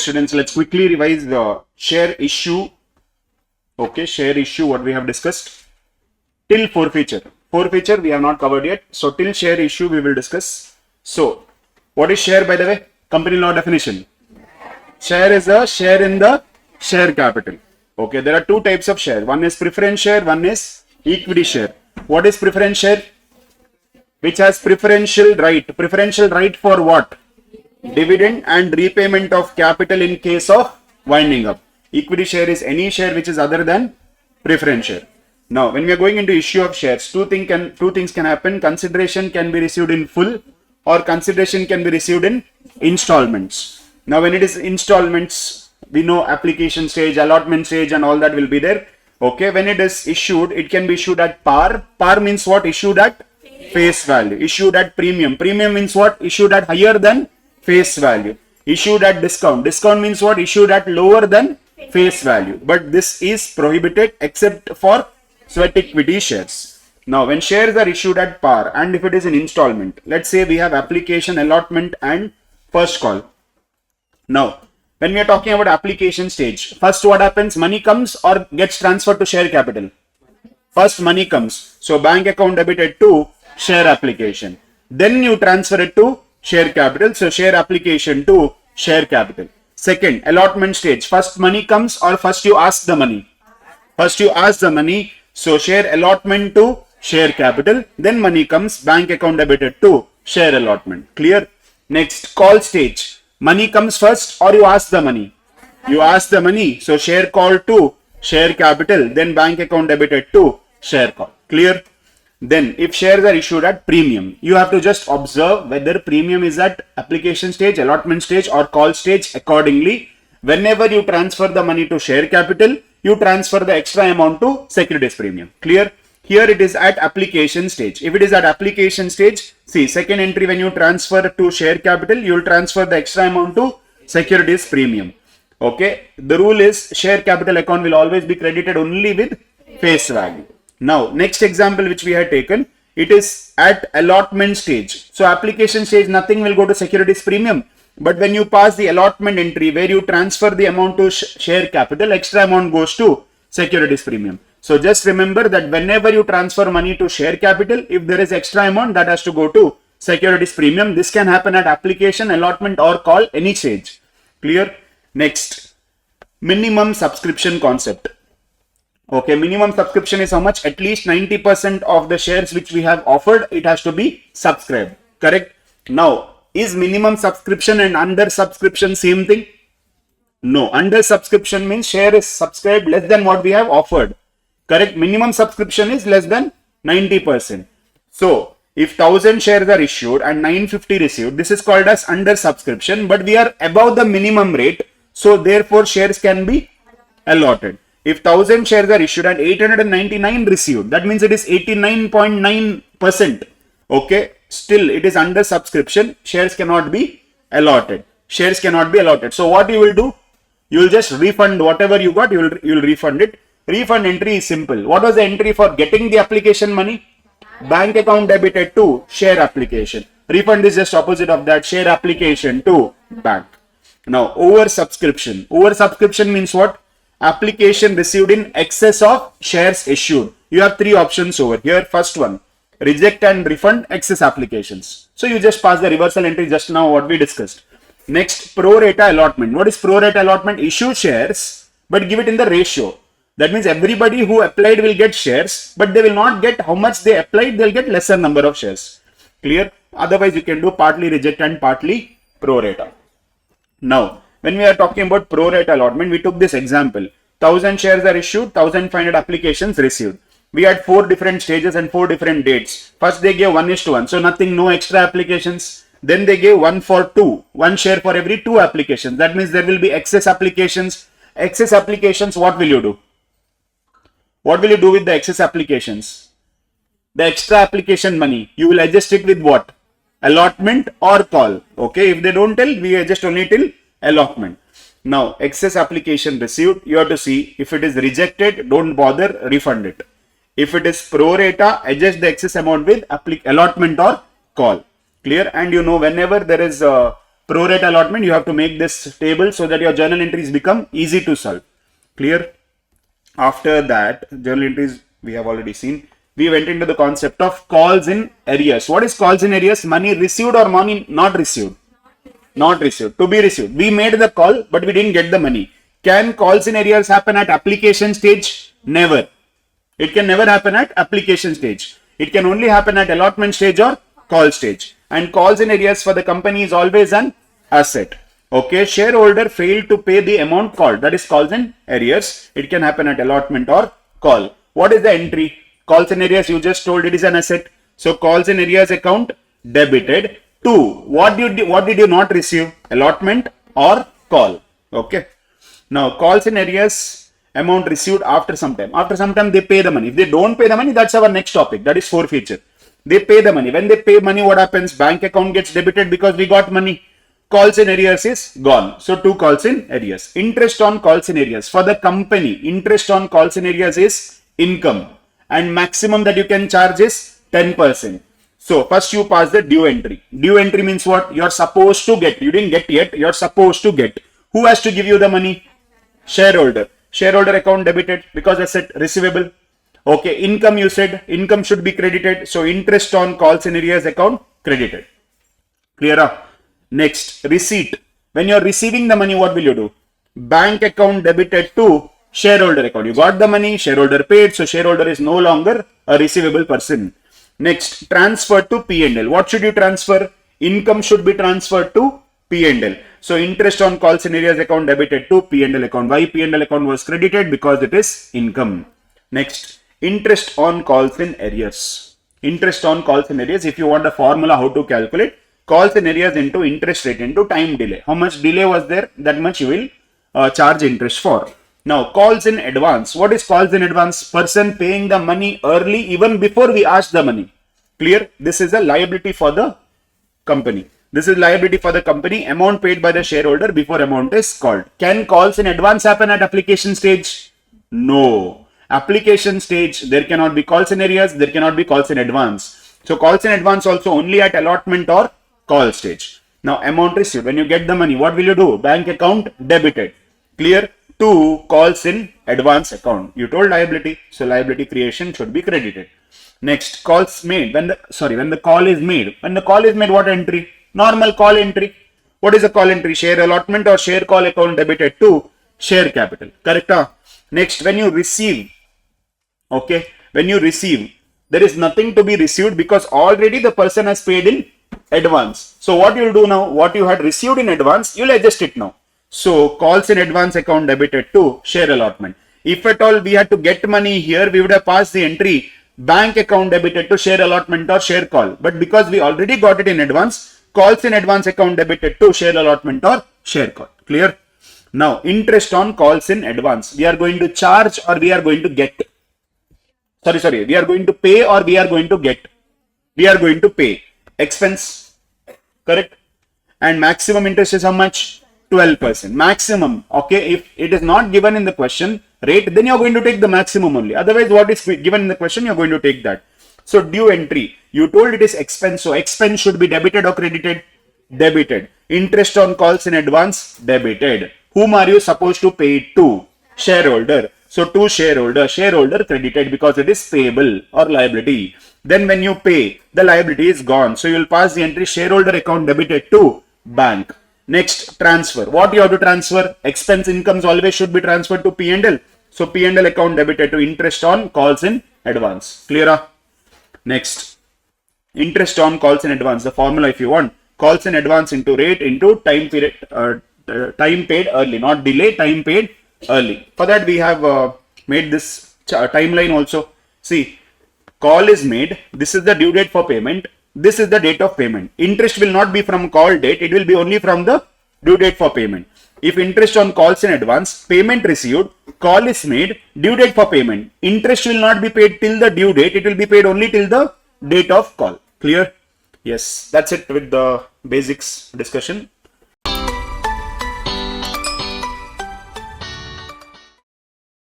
students, let's quickly revise the share issue. Okay, share issue, what we have discussed. Till forfeiture. Forfeiture we have not covered yet. So till share issue we will discuss. So what is share, by the way? Company law definition. Share is a share in the share capital. Okay, there are two types of share. One is preference share, one is equity share. What is preference share? Which has preferential right. Preferential right for what? Dividend and repayment of capital in case of winding up. Equity share is any share which is other than preference share. Now, when we are going into issue of shares, two things can happen. Consideration can be received in full, or consideration can be received in installments. Now, when it is installments, we know application stage, allotment stage, and all that will be there. Okay, when it is issued, it can be issued at par. Par means what? Issued at face value. Issued at premium. Premium means what? Issued at higher than face value. Issued at discount. Discount means what? Issued at lower than face value. But this is prohibited except for sweat equity shares. Now, when shares are issued at par and if it is an installment, let's say we have application, allotment and first call. Now, when we are talking about application stage, first what happens? Money comes or gets transferred to share capital? First money comes. So, bank account debited to share application. Then you transfer it to share capital. So, share application to share capital. Second, allotment stage. First money comes or first you ask the money? First you ask the money. So, share allotment to share capital. Then money comes, bank account debited to share allotment. Clear? Next, call stage. Money comes first or you ask the money? You ask the money. So, share call to share capital. Then bank account debited to share call. Clear? Then if shares are issued at premium, you have to just observe whether premium is at application stage, allotment stage or call stage accordingly. Whenever you transfer the money to share capital, you transfer the extra amount to securities premium. Clear? Here it is at application stage. If it is at application stage, see second entry, when you transfer to share capital, you will transfer the extra amount to securities premium. Okay. The rule is share capital account will always be credited only with face value. Now, next example which we had taken, it is at allotment stage. So, application stage, nothing will go to securities premium. But when you pass the allotment entry where you transfer the amount to share capital, extra amount goes to securities premium. So, just remember that whenever you transfer money to share capital, if there is extra amount, that has to go to securities premium. This can happen at application, allotment or call, any stage. Clear? Next, minimum subscription concept. Okay, minimum subscription is how much? At least 90% of the shares which we have offered, it has to be subscribed. Correct? Now, is minimum subscription and under subscription same thing? No. Under subscription means share is subscribed less than what we have offered. Correct? Minimum subscription is less than 90%. So, if 1000 shares are issued and 950 received, this is called as under subscription, but we are above the minimum rate. So, therefore, shares can be allotted. If 1000 shares are issued and 899 received, that means it is 89.9%. Okay, still it is under subscription. Shares cannot be allotted. Shares cannot be allotted. So what you will do? You will just refund whatever you got. You will refund it. Refund entry is simple. What was the entry for getting the application money? Bank account debited to share application. Refund is just opposite of that. Share application to bank. Now over subscription. Over subscription means what? Application received in excess of shares issued. You have three options over here. First one, reject and refund excess applications. So you just pass the reversal entry just now what we discussed. Next, pro-rata allotment. What is pro-rata allotment? Issue shares but give it in the ratio. That means everybody who applied will get shares, but they will not get how much they applied. They'll get lesser number of shares. Clear? Otherwise you can do partly reject and partly pro-rata. Now, when we are talking about pro-rata allotment, we took this example. 1000 shares are issued, 1500 applications received. We had 4 different stages and 4 different dates. First they gave 1:1, so nothing, no extra applications. Then they gave 1:2, 1 share for every 2 applications. That means there will be excess applications. Excess applications, what will you do? What will you do with the excess applications? The extra application money, you will adjust it with what? Allotment or call. Okay, if they don't tell, we adjust only till allotment. Now, excess application received, you have to see if it is rejected, don't bother, refund it. If it is pro-rata, adjust the excess amount with allotment or call. Clear? And you know, whenever there is a Pro-rata allotment, you have to make this table so that your journal entries become easy to solve. Clear? After that, journal entries we have already seen. We went into the concept of calls in arrears. What is calls in arrears? Money received or money not received? Not received. To be received. We made the call, but we didn't get the money. Can calls in arrears happen at application stage? Never. It can never happen at application stage. It can only happen at allotment stage or call stage. And calls in arrears for the company is always an asset. Okay, shareholder failed to pay the amount called. That is calls in arrears. It can happen at allotment or call. What is the entry? Calls in arrears, you just told it is an asset. So calls in arrears account debited. 2. What did you not receive? Allotment or call. Okay. Now calls in arrears amount received after some time. After some time they pay the money. If they don't pay the money, that's our next topic. That is forfeiture. They pay the money. When they pay money, what happens? Bank account gets debited because we got money. Calls in arrears is gone. So 2 calls in arrears. Interest on calls in arrears. For the company, interest on calls in arrears is income. And maximum that you can charge is 10%. So first you pass the due entry. Due entry means what? You're supposed to get. You didn't get yet. You're supposed to get. Who has to give you the money? Shareholder. Shareholder account debited because asset receivable. Okay, income you said. Income should be credited. So interest on calls in arrears account credited. Clear? Next, receipt. When you're receiving the money, what will you do? Bank account debited to shareholder account. You got the money, shareholder paid. So shareholder is no longer a receivable person. Next, transfer to P&L. What should you transfer? Income should be transferred to P&L. So interest on calls in arrears account debited to P&L account. Why P&L account was credited? Because it is income. Next, interest on calls in arrears. Interest on calls in arrears. If you want a formula how to calculate, calls in arrears into interest rate into time delay. How much delay was there? That much you will charge interest for. Now, calls in advance. What is calls in advance? Person paying the money early even before we ask the money. Clear? This is a liability for the company. This is liability for the company. Amount paid by the shareholder before amount is called. Can calls in advance happen at application stage? No. Application stage, there cannot be calls in arrears. There cannot be calls in advance. So calls in advance also only at allotment or call stage. Now, amount received. When you get the money, what will you do? Bank account debited. Clear? 2 calls in advance account. You told liability. So liability creation should be credited. Next, calls made. When the call is made. When the call is made, what entry? Normal call entry. What is a call entry? Share allotment or share call account debited to share capital. Correct? Next, when you receive. Okay. When you receive, there is nothing to be received because already the person has paid in advance. So what you will do now? What you had received in advance, you will adjust it now. So calls in advance account debited to share allotment. If at all we had to get money here, we would have passed the entry bank account debited to share allotment or share call. But because we already got it in advance, calls in advance account debited to share allotment or share call. Clear? Now, interest on calls in advance. We are going to charge or we are going to get. Sorry. We are going to pay or we are going to get. We are going to pay. Expense. Correct? And maximum interest is how much? 12%. Maximum. Okay. If it is not given in the question rate, then you are going to take the maximum only. Otherwise, what is given in the question, you are going to take that. So due entry. You told it is expense. So expense should be debited or credited? Debited. Interest on calls in advance? Debited. Whom are you supposed to pay it to? Shareholder. So to shareholder. Shareholder credited because it is payable or liability. Then when you pay, the liability is gone. So you will pass the entry shareholder account debited to bank. Next, transfer. What you have to transfer? Expense incomes always should be transferred to P&L. So P&L account debited to interest on calls in advance. Clear? Next, interest on calls in advance. The formula if you want. Calls in advance into rate into time period, time paid early, not delay, time paid early. For that we have made this timeline also. See, call is made. This is the due date for payment. This is the date of payment. Interest will not be from call date. It will be only from the due date for payment. If interest on calls in advance, payment received, call is made, due date for payment. Interest will not be paid till the due date. It will be paid only till the date of call. Clear? Yes. That's it with the basics discussion.